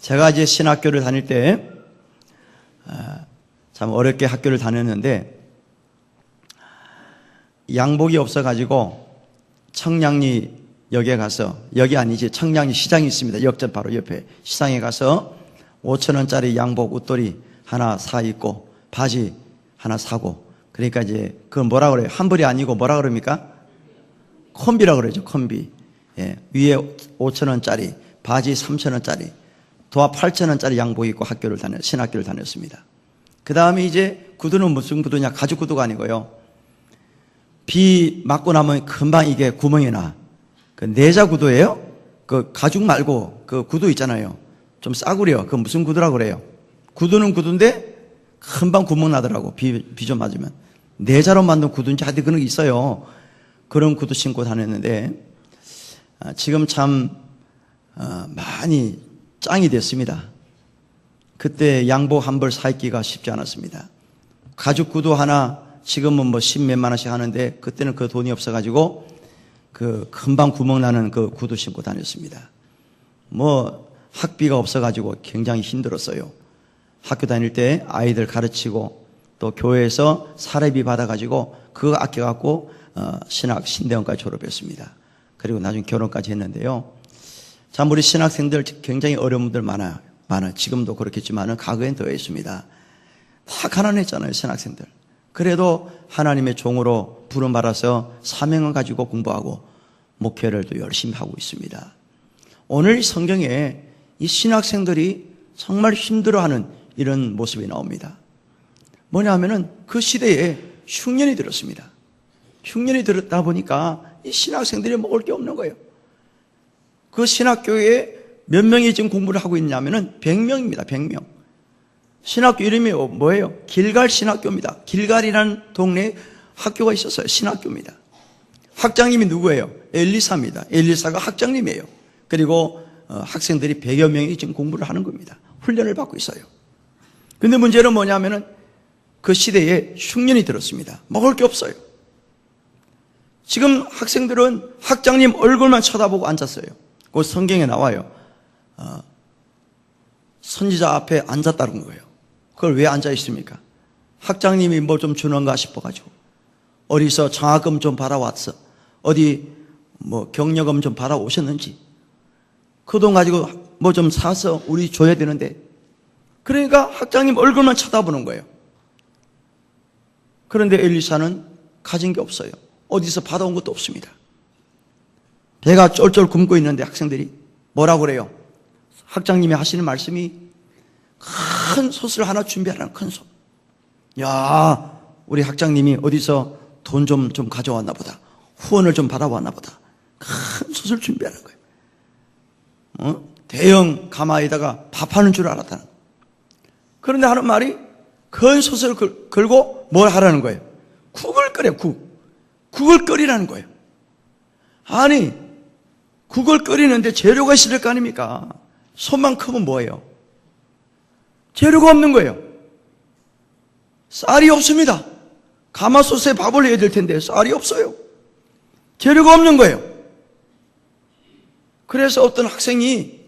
제가 이제 신학교를 다닐 때, 참 어렵게 학교를 다녔는데, 양복이 없어가지고, 청량리 역에 가서, 역이 아니지, 청량리 시장이 있습니다. 역전 바로 옆에. 시장에 가서 5,000원짜리 양복 옷돌이 하나 사 입고, 바지 하나 사고, 그러니까 이제, 그건 뭐라 그래요? 한벌이 아니고 뭐라 그럽니까? 콤비라 그러죠, 콤비. 예, 위에 5,000원짜리, 바지 3,000원짜리, 도합 8,000원짜리 양복 입고 신학교를 다녔습니다. 그 다음에 이제 구두는 무슨 구두냐? 가죽 구두가 아니고요. 비 맞고 나면 금방 이게 구멍이 나. 그 내자 구두예요? 그 가죽 말고 그 구두 있잖아요. 좀 싸구려. 그 무슨 구두라고 그래요? 구두는 구두인데 금방 구멍 나더라고. 비 좀 맞으면. 내자로 만든 구두인지 하여튼 그런 게 있어요. 그런 구두 신고 다녔는데, 지금 참 많이 짱이 됐습니다. 그때 양복 한 벌 사 입기가 쉽지 않았습니다. 가죽 구두 하나 지금은 뭐 10몇만 원씩 하는데, 그때는 그 돈이 없어가지고 그 금방 구멍 나는 그 구두 신고 다녔습니다. 뭐 학비가 없어가지고 굉장히 힘들었어요. 학교 다닐 때 아이들 가르치고 또 교회에서 사례비 받아가지고 그거 아껴갖고 신대원까지 졸업했습니다. 그리고 나중에 결혼까지 했는데요. 참 우리 신학생들 굉장히 어려운 분들 많아요. 지금도 그렇겠지만은 과거엔 더했습니다. 다 가난했잖아요, 신학생들. 그래도 하나님의 종으로 부름받아서 사명을 가지고 공부하고 목회를 또 열심히 하고 있습니다. 오늘 성경에 이 신학생들이 정말 힘들어하는 이런 모습이 나옵니다. 뭐냐 하면은 그 시대에 흉년이 들었습니다. 흉년이 들었다 보니까 이 신학생들이 먹을 게 없는 거예요. 그 신학교에 몇 명이 지금 공부를 하고 있냐면은 100명입니다. 100명. 신학교 이름이 뭐예요? 길갈 신학교입니다. 길갈이라는 동네에 학교가 있었어요. 신학교입니다. 학장님이 누구예요? 엘리사입니다. 엘리사가 학장님이에요. 그리고 학생들이 100여 명이 지금 공부를 하는 겁니다. 훈련을 받고 있어요. 근데 문제는 뭐냐면은 그 시대에 흉년이 들었습니다. 먹을 게 없어요. 지금 학생들은 학장님 얼굴만 쳐다보고 앉았어요. 그 성경에 나와요. 선지자 앞에 앉았다는 거예요. 그걸 왜 앉아 있습니까? 학장님이 뭐 좀 주는가 싶어가지고. 어디서 장학금 좀 받아왔어. 어디 뭐 경력금 좀 받아오셨는지. 그 돈 가지고 뭐 좀 사서 우리 줘야 되는데. 그러니까 학장님 얼굴만 쳐다보는 거예요. 그런데 엘리사는 가진 게 없어요. 어디서 받아온 것도 없습니다. 배가 쫄쫄 굶고 있는데 학생들이 뭐라고 그래요? 학장님이 하시는 말씀이 큰 솥을 하나 준비하라는 큰 솥. 야, 우리 학장님이 어디서 돈 좀 가져왔나 보다. 후원을 좀 받아왔나 보다. 큰 솥을 준비하는 거예요. 대형 가마에다가 밥하는 줄 알았다는 거예요. 그런데 하는 말이 큰 솥을 걸고 뭘 하라는 거예요? 국을 끓여, 국을 끓이라는 거예요. 아니, 국을 끓이는데 재료가 있을 거 아닙니까? 손만 크면 뭐예요? 재료가 없는 거예요. 쌀이 없습니다. 가마솥에 밥을 해야 될 텐데 쌀이 없어요. 재료가 없는 거예요. 그래서 어떤 학생이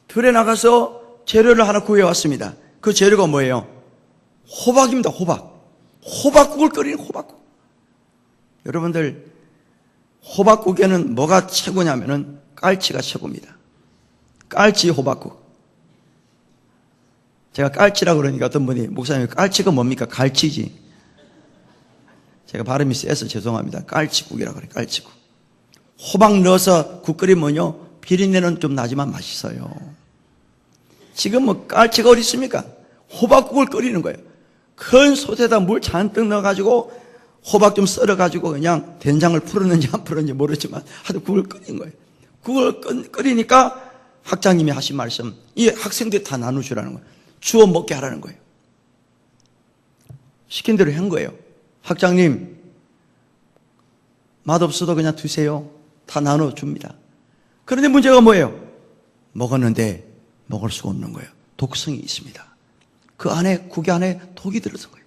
들에 나가서 재료를 하나 구해왔습니다. 그 재료가 뭐예요? 호박입니다. 호박국을 끓이는 호박국. 여러분들, 호박국에는 뭐가 최고냐면은 깔치가 최고입니다. 깔치 호박국. 제가 깔치라고 그러니까 어떤 분이, 목사님 깔치가 뭡니까? 갈치지. 제가 발음이 세서 죄송합니다. 깔치국이라고 그래요. 깔치국. 호박 넣어서 국 끓이면요, 비린내는 좀 나지만 맛있어요. 지금 뭐 깔치가 어디 있습니까? 호박국을 끓이는 거예요. 큰 솥에다 물 잔뜩 넣어가지고 호박 좀 썰어가지고 그냥 된장을 풀었는지 안 풀었는지 모르지만 하여튼 국을 끓인 거예요. 국을 끓이니까 학장님이 하신 말씀, 이 학생들이 다 나누시라는 거예요. 주워 먹게 하라는 거예요. 시킨 대로 한 거예요. 학장님, 맛없어도 그냥 드세요. 다 나눠줍니다. 그런데 문제가 뭐예요? 먹었는데 먹을 수가 없는 거예요. 독성이 있습니다. 그 안에, 국이 안에 독이 들어서 거예요.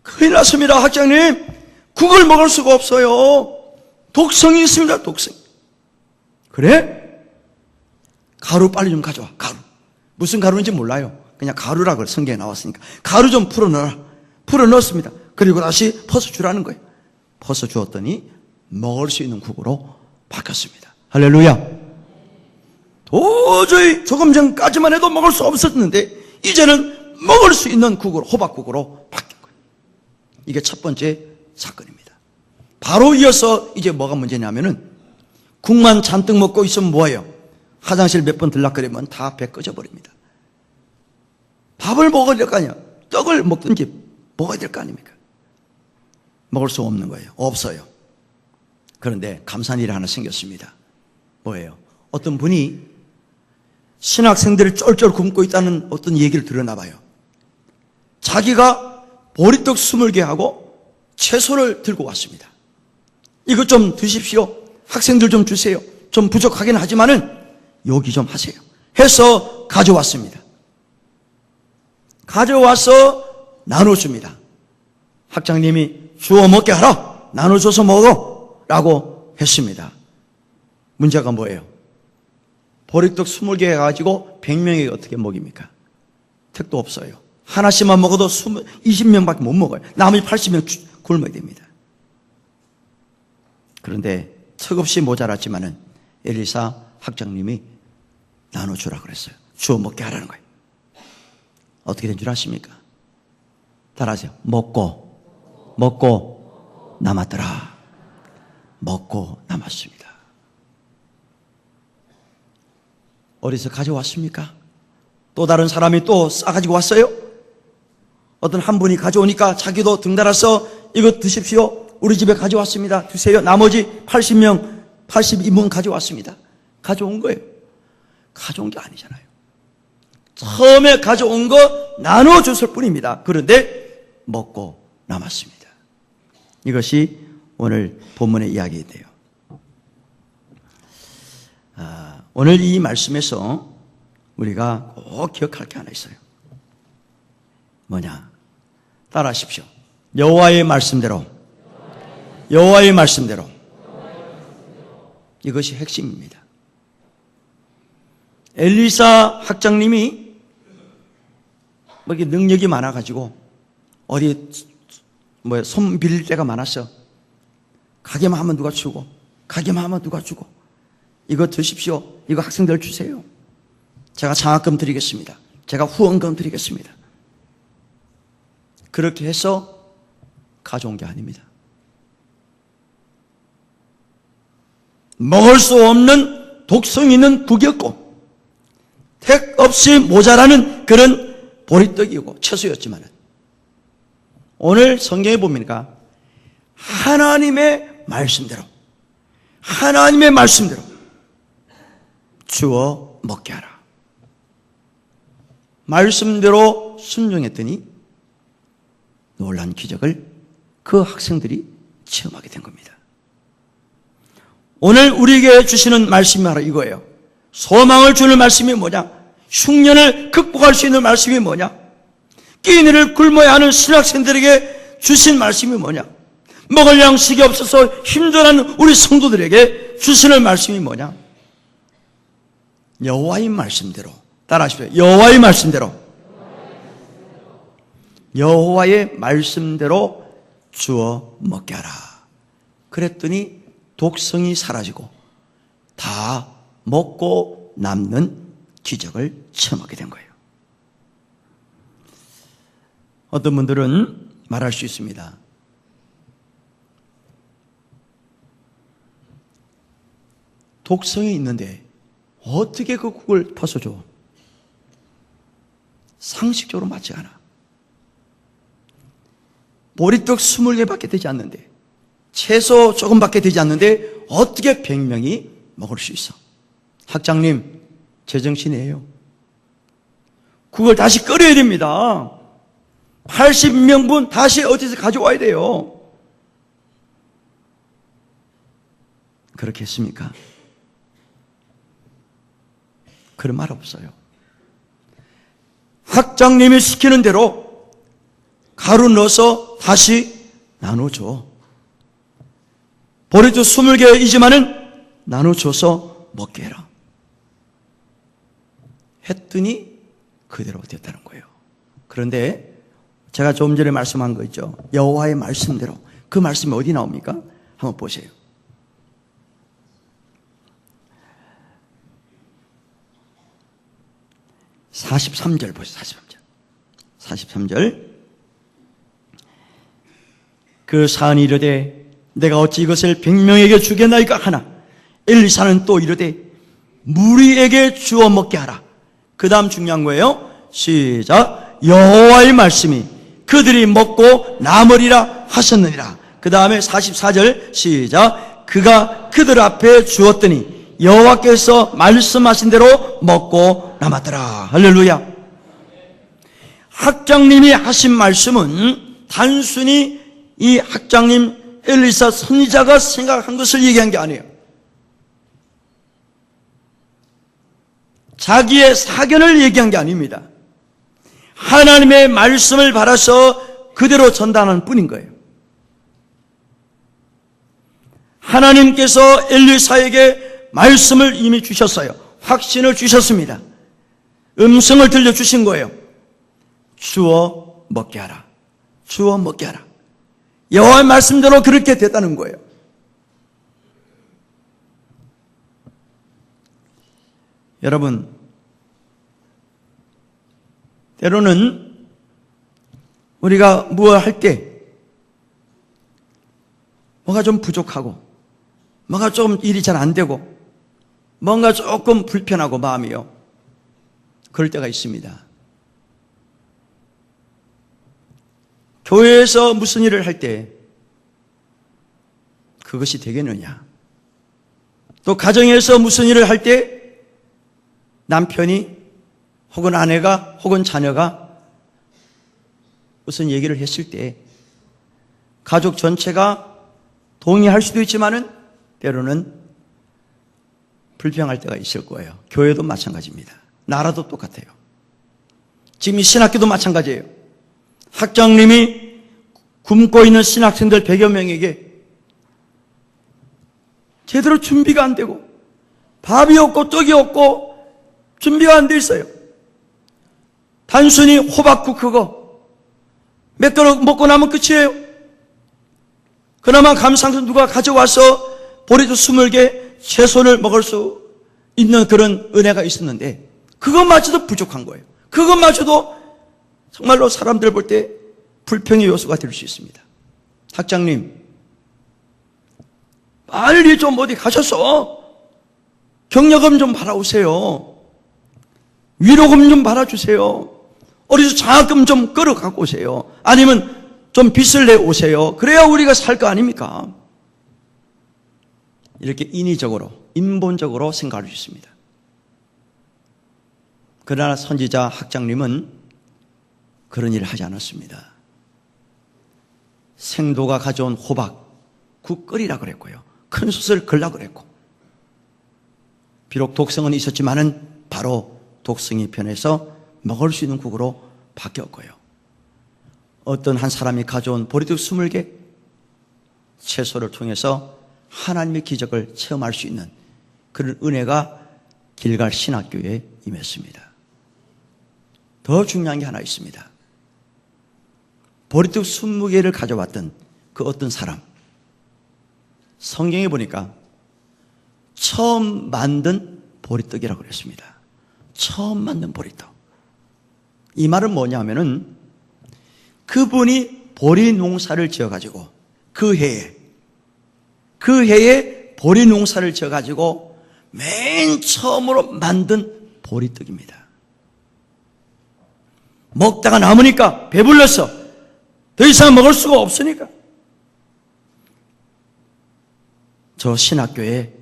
큰일 났습니다, 학장님. 국을 먹을 수가 없어요. 독성이 있습니다, 독성. 그래? 가루 빨리 좀 가져와, 가루. 무슨 가루인지 몰라요. 그냥 가루라고 성경에 나왔으니까 가루 좀 풀어넣어라. 풀어넣었습니다. 그리고 다시 퍼서 주라는 거예요. 퍼서 주었더니 먹을 수 있는 국으로 바뀌었습니다. 할렐루야. 도저히 조금 전까지만 해도 먹을 수 없었는데 이제는 먹을 수 있는 국으로, 호박국으로 바뀐 거예요. 이게 첫 번째 사건입니다. 바로 이어서 이제 뭐가 문제냐면은 국만 잔뜩 먹고 있으면 뭐예요? 화장실 몇 번 들락거리면 다 배 꺼져버립니다. 밥을 먹어야 될 거 아니야. 떡을 먹든지 먹어야 될 거 아닙니까? 먹을 수 없는 거예요. 없어요. 그런데 감사한 일이 하나 생겼습니다. 뭐예요? 어떤 분이 신학생들을 쫄쫄 굶고 있다는 어떤 얘기를 들었나 봐요. 자기가 보리떡 20개 하고 채소를 들고 왔습니다. 이것 좀 드십시오. 학생들 좀 주세요. 좀 부족하긴 하지만은 여기 좀 하세요. 해서 가져왔습니다. 가져와서 나눠줍니다. 학장님이 주워 먹게 하라. 나눠줘서 먹어. 라고 했습니다. 문제가 뭐예요? 보리떡 20개 해가지고 100명에게 어떻게 먹입니까? 택도 없어요. 하나씩만 먹어도 20명밖에 못 먹어요. 나머지 80명 굶어야 됩니다. 그런데 턱없이 모자랐지만은 엘리사 학장님이 나눠주라 그랬어요. 주워 먹게 하라는 거예요. 어떻게 된 줄 아십니까? 따라하세요. 먹고 남았더라. 먹고 남았습니다. 어디서 가져왔습니까? 또 다른 사람이 또 싸가지고 왔어요? 어떤 한 분이 가져오니까 자기도 등달아서 이거 드십시오. 우리 집에 가져왔습니다. 드세요. 나머지 80명, 82분 가져왔습니다. 가져온 거예요. 가져온 게 아니잖아요. 처음에 가져온 거 나눠줬을 뿐입니다. 그런데 먹고 남았습니다. 이것이 오늘 본문의 이야기인데요. 오늘 이 말씀에서 우리가 꼭 기억할 게 하나 있어요. 뭐냐? 따라하십시오. 여호와의 말씀대로 이것이 핵심입니다. 엘리사 학장님이 뭐 이렇게 능력이 많아가지고 어디 손 빌릴 때가 많았어. 가게만 하면 누가 주고, 가게만 하면 누가 주고, 이거 드십시오. 이거 학생들 주세요. 제가 장학금 드리겠습니다. 제가 후원금 드리겠습니다. 그렇게 해서 가져온 게 아닙니다. 먹을 수 없는 독성 있는 국이었고 택 없이 모자라는 그런 보리떡이고 채소였지만 오늘 성경에 보니까 하나님의 말씀대로 주어 먹게 하라. 말씀대로 순종했더니 놀란 기적을 그 학생들이 체험하게 된 겁니다. 오늘 우리에게 주시는 말씀이 바로 이거예요. 소망을 주는 말씀이 뭐냐? 흉년을 극복할 수 있는 말씀이 뭐냐? 끼니를 굶어야 하는 신학생들에게 주신 말씀이 뭐냐? 먹을 양식이 없어서 힘들어하는 우리 성도들에게 주시는 말씀이 뭐냐? 여호와의 말씀대로, 따라하십시오. 여호와의 말씀대로 주어 먹게 하라. 그랬더니 독성이 사라지고 다 먹고 남는 기적을 체험하게 된 거예요. 어떤 분들은 말할 수 있습니다. 독성이 있는데 어떻게 그 국을 퍼서 상식적으로 맞지 않아. 보리떡 20개밖에 되지 않는데, 채소 조금밖에 되지 않는데 어떻게 100명이 먹을 수 있어? 학장님, 제정신이에요. 국을 다시 끓여야 됩니다. 80명분 다시 어디서 가져와야 돼요. 그렇게 했습니까? 그런 말 없어요. 학장님이 시키는 대로 가루 넣어서 다시 나눠줘. 보리떡 20개이지만은 나눠줘서 먹게 해라. 했더니 그대로 됐다는 거예요. 그런데 제가 조금 전에 말씀한 거 있죠. 여호와의 말씀대로. 그 말씀이 어디 나옵니까? 한번 보세요. 43절 보세요. 43절. 그 사안이 이르되 내가 어찌 이것을 100명에게 주겠나이까 하나 엘리사는 또 이르되 무리에게 주어 먹게 하라. 그 다음 중요한 거예요. 시작. 여호와의 말씀이 그들이 먹고 남으리라 하셨느니라. 그 다음에 44절 시작. 그가 그들 앞에 주었더니 여호와께서 말씀하신 대로 먹고 남았더라. 할렐루야. 학장님이 하신 말씀은 단순히 이 학장님 엘리사 선지자가 생각한 것을 얘기한 게 아니에요. 자기의 사견을 얘기한 게 아닙니다. 하나님의 말씀을 받아서 그대로 전달하는 뿐인 거예요. 하나님께서 엘리사에게 말씀을 이미 주셨어요. 확신을 주셨습니다. 음성을 들려주신 거예요. 주어 먹게 하라. 주어 먹게 하라. 여호와의 말씀대로 그렇게 됐다는 거예요. 여러분, 때로는 우리가 무엇 할 때 뭔가 좀 부족하고 뭔가 조금 일이 잘 안 되고 뭔가 조금 불편하고 마음이요. 그럴 때가 있습니다. 교회에서 무슨 일을 할 때 그것이 되겠느냐? 또 가정에서 무슨 일을 할 때 남편이 혹은 아내가 혹은 자녀가 무슨 얘기를 했을 때 가족 전체가 동의할 수도 있지만은 때로는 불평할 때가 있을 거예요. 교회도 마찬가지입니다. 나라도 똑같아요. 지금 이 신학교도 마찬가지예요. 학장님이 굶고 있는 신학생들 100여 명에게 제대로 준비가 안 되고 밥이 없고 떡이 없고 준비가 안 돼 있어요. 단순히 호박국 그거 몇 그릇 먹고 나면 끝이에요. 그나마 감상서 누가 가져와서 보리도 20개 채소를 먹을 수 있는 그런 은혜가 있었는데 그것마저도 부족한 거예요. 그것마저도 정말로 사람들 볼 때 불평의 요소가 될 수 있습니다. 학장님, 빨리 좀 어디 가셔서 경력금 좀 받아오세요. 위로금 좀 받아주세요. 어디서 장학금 좀 끌어 갖고 오세요. 아니면 좀 빚을 내오세요. 그래야 우리가 살 거 아닙니까? 이렇게 인위적으로, 인본적으로 생각할 수 있습니다. 그러나 선지자 학장님은 그런 일을 하지 않았습니다. 생도가 가져온 호박, 국 끓이라 그랬고요. 큰 솥을 걸라 그랬고, 비록 독성은 있었지만은 바로 독성이 변해서 먹을 수 있는 국으로 바뀌었고요. 어떤 한 사람이 가져온 보리떡 20개 채소를 통해서 하나님의 기적을 체험할 수 있는 그런 은혜가 길갈 신학교에 임했습니다. 더 중요한 게 하나 있습니다. 보리떡 20개를 가져왔던 그 어떤 사람, 성경에 보니까 처음 만든 보리떡이라고 그랬습니다. 처음 만든 보리떡. 이 말은 뭐냐면은 그분이 보리 농사를 지어가지고 그 해에 보리 농사를 지어가지고 맨 처음으로 만든 보리떡입니다. 먹다가 남으니까 배불렀어. 더 이상 먹을 수가 없으니까 저 신학교에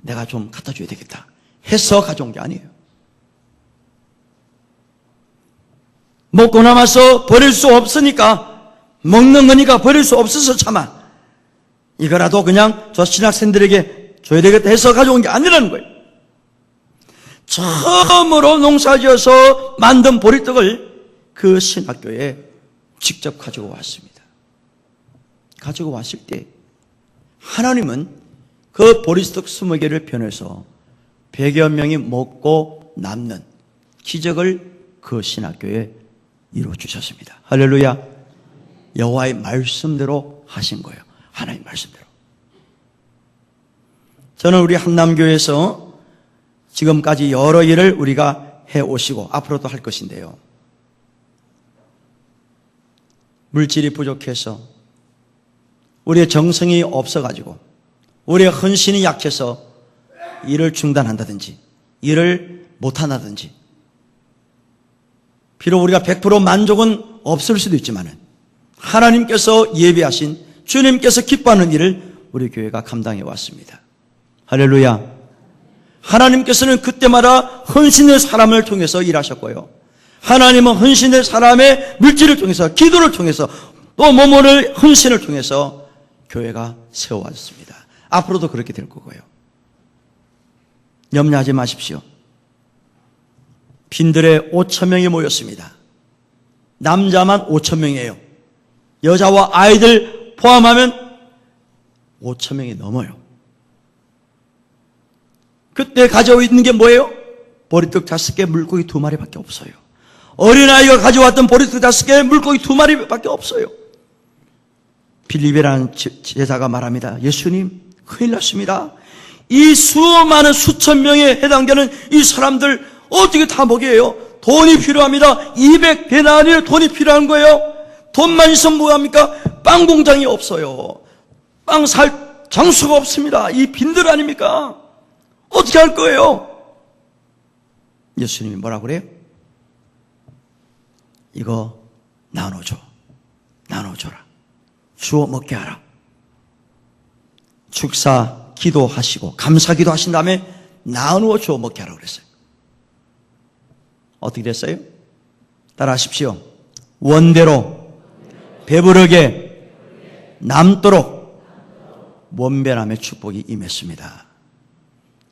내가 좀 갖다 줘야 되겠다 해서 가져온 게 아니에요. 먹고 남아서 버릴 수 없으니까, 먹는 거니까 버릴 수 없어서 차마 이거라도 그냥 저 신학생들에게 줘야 되겠다 해서 가져온 게 아니라는 거예요. 처음으로 농사지어서 만든 보리떡을 그 신학교에 직접 가지고 왔습니다. 가지고 왔을 때 하나님은 그 보리떡 20개를 변해서 100여 명이 먹고 남는 기적을 그 신학교에 이루어 주셨습니다. 할렐루야. 여호와의 말씀대로 하신 거예요. 하나님 말씀대로. 저는 우리 한남교회에서 지금까지 여러 일을 우리가 해오시고 앞으로도 할 것인데요, 물질이 부족해서, 우리의 정성이 없어가지고, 우리의 헌신이 약해서 일을 중단한다든지 일을 못한다든지, 비록 우리가 100% 만족은 없을 수도 있지만 하나님께서 예비하신, 주님께서 기뻐하는 일을 우리 교회가 감당해 왔습니다. 할렐루야. 하나님께서는 그때마다 헌신의 사람을 통해서 일하셨고요, 하나님은 헌신의 사람의 물질을 통해서, 기도를 통해서, 또 몸을 헌신을 통해서 교회가 세워왔습니다. 앞으로도 그렇게 될 거고요. 염려하지 마십시오. 빈들에 5,000명이 모였습니다. 남자만 5,000명이에요. 여자와 아이들 포함하면 5,000명이 넘어요. 그때 가져오 있는 게 뭐예요? 보리떡 5개, 물고기 2마리밖에 없어요. 어린아이가 가져왔던 보리떡 5개, 물고기 2마리밖에 없어요. 빌립이라는 제자가 말합니다. 예수님, 큰일 났습니다. 이 수많은 수천 명에 해당되는 이 사람들 어떻게 다 먹여요? 돈이 필요합니다. 200데나리의 돈이 필요한 거예요. 돈만 있으면 뭐합니까? 빵 공장이 없어요. 빵 살 장소가 없습니다. 이 빈들 아닙니까? 어떻게 할 거예요? 예수님이 뭐라고 그래요? 이거 나눠줘. 나눠줘라. 주워 먹게 하라. 축사 기도하시고 감사기도 하신 다음에 나누어 주워 먹게 하라고 그랬어요. 어떻게 됐어요? 따라하십시오. 원대로 배부르게 남도록 원배남의 축복이 임했습니다.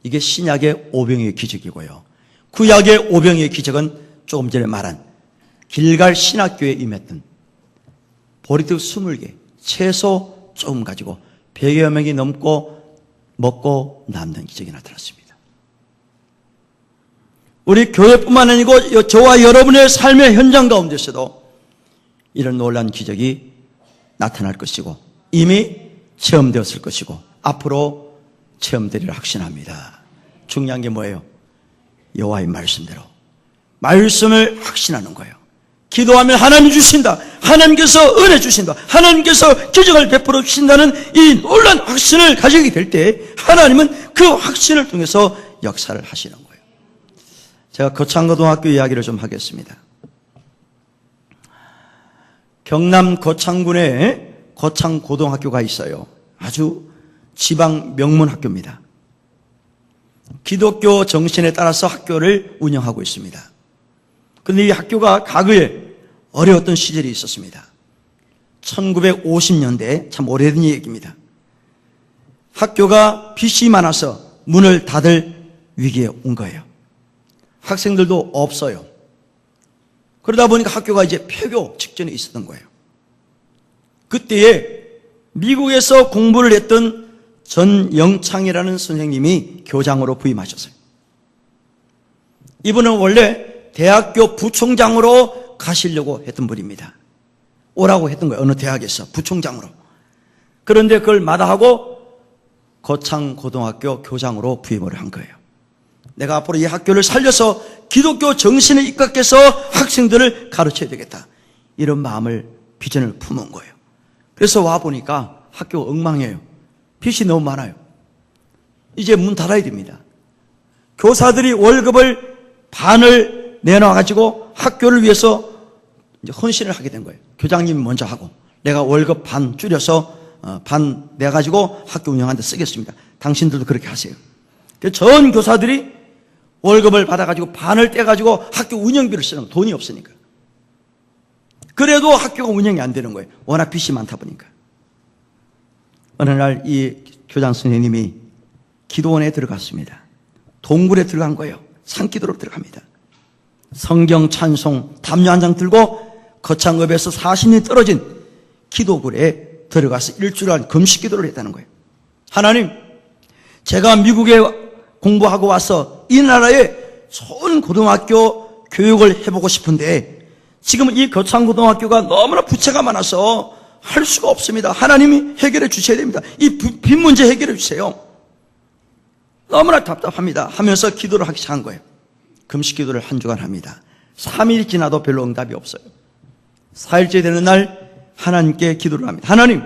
이게 신약의 오병이의 기적이고요, 구약의 오병이의 기적은 조금 전에 말한 길갈 신학교에 임했던 보리떡 20개, 채소 조금 가지고 100여 명이 넘고 먹고 남는 기적이 나타났습니다. 우리 교회뿐만 아니고 저와 여러분의 삶의 현장 가운데서도 이런 놀라운 기적이 나타날 것이고 이미 체험되었을 것이고 앞으로 체험되리라 확신합니다. 중요한 게 뭐예요? 여호와의 말씀대로 말씀을 확신하는 거예요. 기도하면 하나님 주신다, 하나님께서 은혜 주신다, 하나님께서 기적을 베풀어 주신다는 이 놀라운 확신을 가지게 될 때 하나님은 그 확신을 통해서 역사를 하시는 거예요. 제가 거창고등학교 이야기를 좀 하겠습니다. 경남 거창군에 거창고등학교가 있어요. 아주 지방 명문 학교입니다. 기독교 정신에 따라서 학교를 운영하고 있습니다. 그런데 이 학교가 과거에 어려웠던 시절이 있었습니다. 1950년대, 참 오래된 얘기입니다. 학교가 빚이 많아서 문을 닫을 위기에 온 거예요. 학생들도 없어요. 그러다 보니까 학교가 이제 폐교 직전에 있었던 거예요. 그때에 미국에서 공부를 했던 전영창이라는 선생님이 교장으로 부임하셨어요. 이분은 원래 대학교 부총장으로 가시려고 했던 분입니다. 오라고 했던 거예요. 어느 대학에서 부총장으로. 그런데 그걸 마다하고 거창고등학교 교장으로 부임을 한 거예요. 내가 앞으로 이 학교를 살려서 기독교 정신에 입각해서 학생들을 가르쳐야 되겠다, 이런 마음을, 비전을 품은 거예요. 그래서 와보니까 학교가 엉망이에요. 빚이 너무 많아요. 이제 문 닫아야 됩니다. 교사들이 월급을 반을 내놔가지고 학교를 위해서 이제 헌신을 하게 된 거예요. 교장님이 먼저 하고, 내가 월급 반 줄여서 반 내가지고 학교 운영하는 데 쓰겠습니다. 당신들도 그렇게 하세요. 전 교사들이 월급을 받아가지고 반을 떼가지고 학교 운영비를 쓰는 거예요. 돈이 없으니까. 그래도 학교가 운영이 안 되는 거예요. 워낙 빚이 많다 보니까. 어느 날 이 교장 선생님이 기도원에 들어갔습니다. 동굴에 들어간 거예요. 산기도로 들어갑니다. 성경 찬송 담요 한 장 들고 거창읍에서 40리 떨어진 기도굴에 들어가서 일주일간 금식 기도를 했다는 거예요. 하나님, 제가 미국에 공부하고 와서 이 나라에 좋은 고등학교 교육을 해보고 싶은데 지금 이 거창고등학교가 너무나 부채가 많아서 할 수가 없습니다. 하나님이 해결해 주셔야 됩니다. 이 빚 문제 해결해 주세요. 너무나 답답합니다 하면서 기도를 하기 시작한 거예요. 금식 기도를 한 주간 합니다. 3일이 지나도 별로 응답이 없어요. 4일째 되는 날 하나님께 기도를 합니다. 하나님,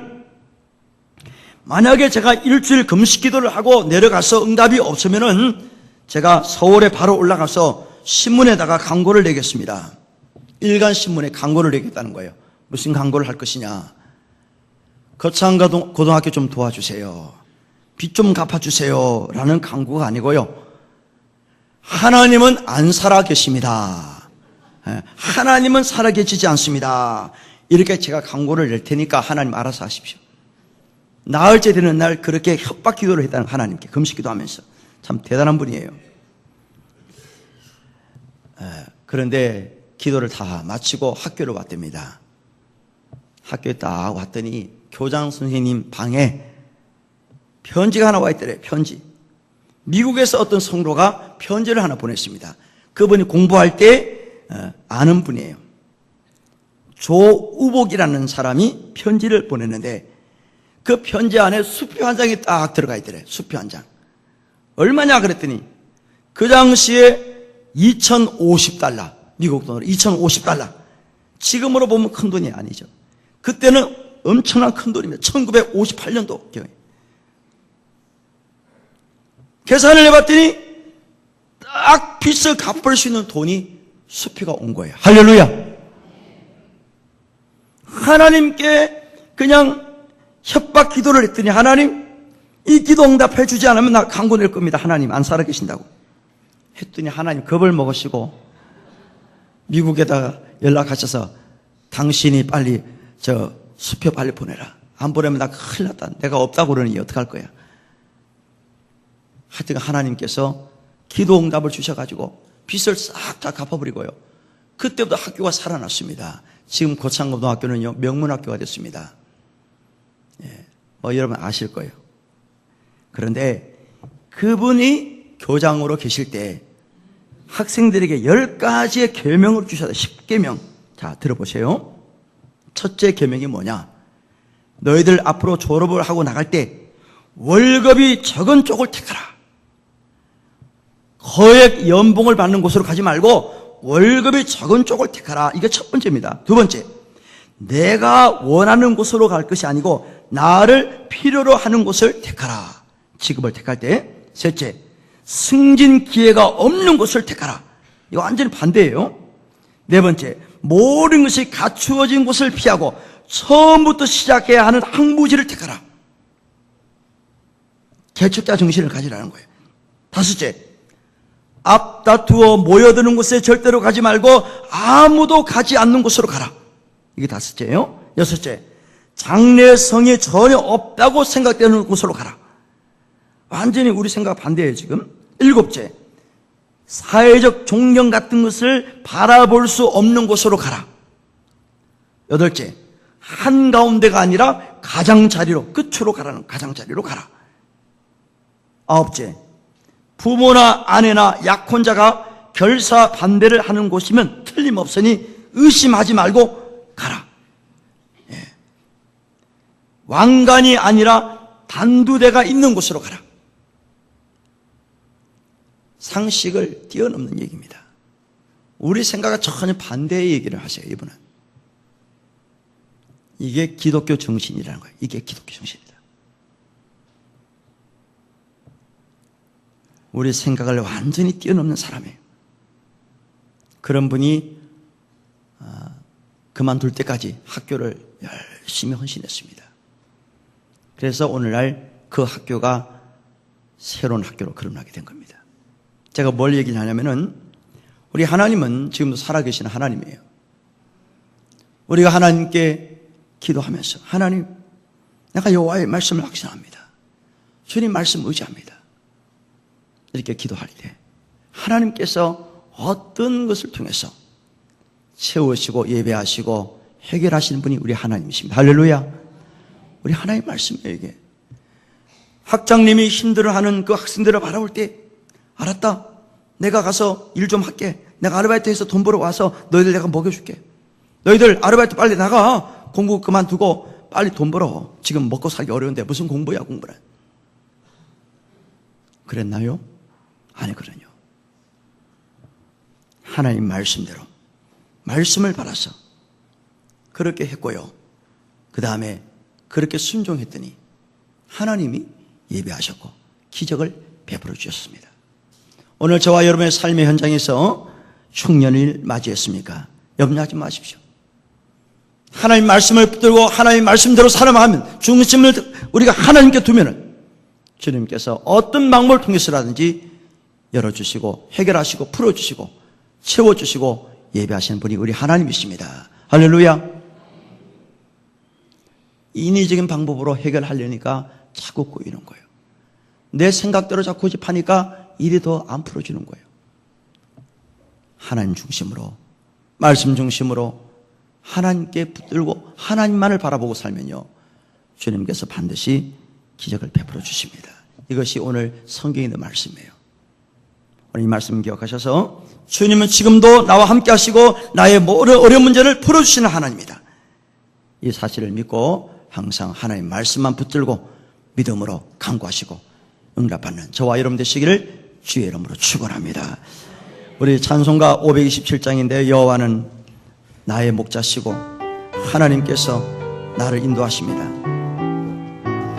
만약에 제가 일주일 금식 기도를 하고 내려가서 응답이 없으면은 제가 서울에 바로 올라가서 신문에다가 광고를 내겠습니다. 일간 신문에 광고를 내겠다는 거예요. 무슨 광고를 할 것이냐? 거창고등학교 좀 도와주세요. 빚 좀 갚아주세요. 라는 광고가 아니고요. 하나님은 안 살아 계십니다. 하나님은 살아 계시지 않습니다. 이렇게 제가 광고를 낼 테니까 하나님 알아서 하십시오. 나흘째 되는 날 그렇게 협박 기도를 했다는 하나님께 금식 기도하면서 참 대단한 분이에요. 그런데 기도를 다 마치고 학교를 왔답니다. 학교에 딱 왔더니 교장 선생님 방에 편지가 하나 와 있더래요. 편지. 미국에서 어떤 성도가 편지를 하나 보냈습니다. 그분이 공부할 때 아는 분이에요. 조우복이라는 사람이 편지를 보냈는데 그 편지 안에 수표 한 장이 딱 들어가 있더래요. 수표 한 장. 얼마냐 그랬더니 그 당시에 2050달러, 미국 돈으로 2050달러. 지금으로 보면 큰 돈이 아니죠. 그때는 엄청난 큰 돈입니다. 1958년도 경에. 계산을 해봤더니 딱 빚을 갚을 수 있는 돈이 수표가 온 거예요. 할렐루야. 하나님께 그냥 협박 기도를 했더니 하나님, 이 기도 응답해 주지 않으면 나 광고 낼 겁니다. 하나님 안 살아 계신다고 했더니 하나님 겁을 먹으시고 미국에다가 연락하셔서 당신이 빨리 저 수표 빨리 보내라. 안 보내면 나 큰일 났다. 내가 없다고 그러니 어떡할 거야. 하여튼 하나님께서 기도 응답을 주셔가지고 빚을 싹 다 갚아버리고요. 그때부터 학교가 살아났습니다. 지금 고창고등학교는요 명문학교가 됐습니다. 여러분 아실 거예요. 그런데 그분이 교장으로 계실 때 학생들에게 10가지의 계명을 주셔서 10계명. 자, 들어보세요. 첫째 계명이 뭐냐? 너희들 앞으로 졸업을 하고 나갈 때 월급이 적은 쪽을 택하라. 거액 연봉을 받는 곳으로 가지 말고 월급이 적은 쪽을 택하라. 이게 첫 번째입니다. 두 번째, 내가 원하는 곳으로 갈 것이 아니고 나를 필요로 하는 곳을 택하라. 직업을 택할 때. 셋째, 승진 기회가 없는 곳을 택하라. 이거 완전히 반대예요. 네 번째, 모든 것이 갖추어진 곳을 피하고 처음부터 시작해야 하는 항무지를 택하라. 개척자 정신을 가지라는 거예요. 다섯째, 앞다투어 모여드는 곳에 절대로 가지 말고 아무도 가지 않는 곳으로 가라. 이게 다섯째예요. 여섯째, 장래성이 전혀 없다고 생각되는 곳으로 가라. 완전히 우리 생각 반대예요 지금. 일곱째, 사회적 존경 같은 것을 바라볼 수 없는 곳으로 가라. 여덟째, 한가운데가 아니라 가장자리로, 끝으로 가라는 가장자리로 가라. 아홉째, 부모나 아내나 약혼자가 결사 반대를 하는 곳이면 틀림없으니 의심하지 말고 가라. 왕관이 아니라 단두대가 있는 곳으로 가라. 상식을 뛰어넘는 얘기입니다. 우리 생각과 전혀 반대의 얘기를 하세요. 이분은. 이게 기독교 정신이라는 거예요. 이게 기독교 정신이다. 우리 생각을 완전히 뛰어넘는 사람이에요. 그런 분이 그만둘 때까지 학교를 열심히 헌신했습니다. 그래서 오늘날 그 학교가 새로운 학교로 거듭나게 된 겁니다. 제가 뭘 얘기하냐면은 우리 하나님은 지금도 살아계시는 하나님이에요. 우리가 하나님께 기도하면서 하나님, 내가 여호와의 말씀을 확신합니다. 주님 말씀 의지합니다. 이렇게 기도할 때 하나님께서 어떤 것을 통해서 채우시고 예배하시고 해결하시는 분이 우리 하나님이십니다. 할렐루야. 우리 하나님 말씀이에요. 이게 학장님이 힘들어하는 그 학생들을 바라볼 때 알았다, 내가 가서 일 좀 할게, 내가 아르바이트 해서 돈 벌어 와서 너희들 내가 먹여줄게. 너희들 아르바이트 빨리 나가. 공부 그만두고 빨리 돈 벌어. 지금 먹고 살기 어려운데 무슨 공부야, 공부는. 그랬나요? 아니, 그러냐. 하나님 말씀대로 말씀을 받아서 그렇게 했고요. 그 다음에 그렇게 순종했더니 하나님이 예배하셨고 기적을 베풀어 주셨습니다. 오늘 저와 여러분의 삶의 현장에서 흉년을 맞이했습니까? 염려하지 마십시오. 하나님 말씀을 붙들고 하나님 말씀대로 살아가면, 중심을 우리가 하나님께 두면은 주님께서 어떤 방법을 통해서라든지 열어주시고 해결하시고 풀어주시고 채워주시고 예배하시는 분이 우리 하나님이십니다. 할렐루야. 인위적인 방법으로 해결하려니까 자꾸 꼬이는 거예요. 내 생각대로 자꾸 고집하니까 일이 더 안 풀어지는 거예요. 하나님 중심으로, 말씀 중심으로 하나님께 붙들고 하나님만을 바라보고 살면요, 주님께서 반드시 기적을 베풀어 주십니다. 이것이 오늘 성경에 있는 말씀이에요. 오늘 이 말씀 기억하셔서 주님은 지금도 나와 함께 하시고 나의 모든 어려운 문제를 풀어주시는 하나님입니다. 이 사실을 믿고 항상 하나님 말씀만 붙들고 믿음으로 간구하시고 응답받는 저와 여러분 되시기를 주의 이름으로 축원합니다. 우리 찬송가 527장인데 여호와는 나의 목자시고 하나님께서 나를 인도하십니다.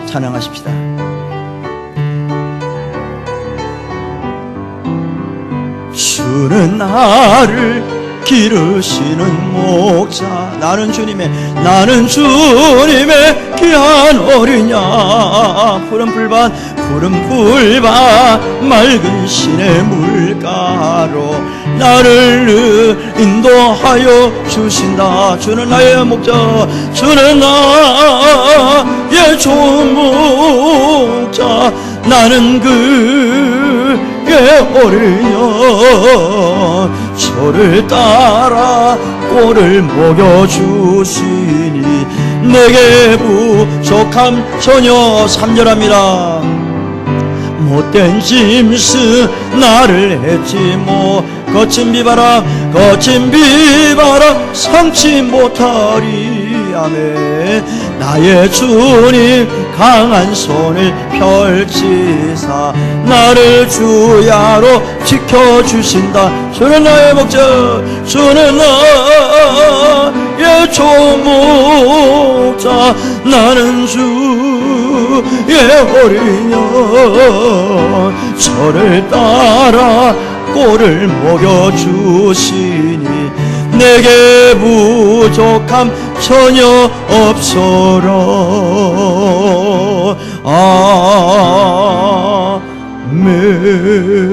찬양하십시다. 주는 나를 기르시는 목자. 나는 주님의 귀한 어린 양. 푸른 풀밭 맑은 시내 물가로 나를 인도하여 주신다. 주는 나의 목자, 주는 나의 좋은 목자. 나는 그의 어린 양. 저를 따라 꼴을 먹여주시니 내게 부족함 전혀. 3절합니다. 못된 짐승 나를 했지 뭐 거친 비바람 삼지 못하리. 아멘. 나의 주님 강한 손을 펼치사 나를 주야로 지켜주신다. 주는 나의 목자, 주는 나의 좋은 목자. 나는 주의 어린 양. 저를 따라 꼴을 먹여주시니 내게 부족함 전혀 없어라. 아멘.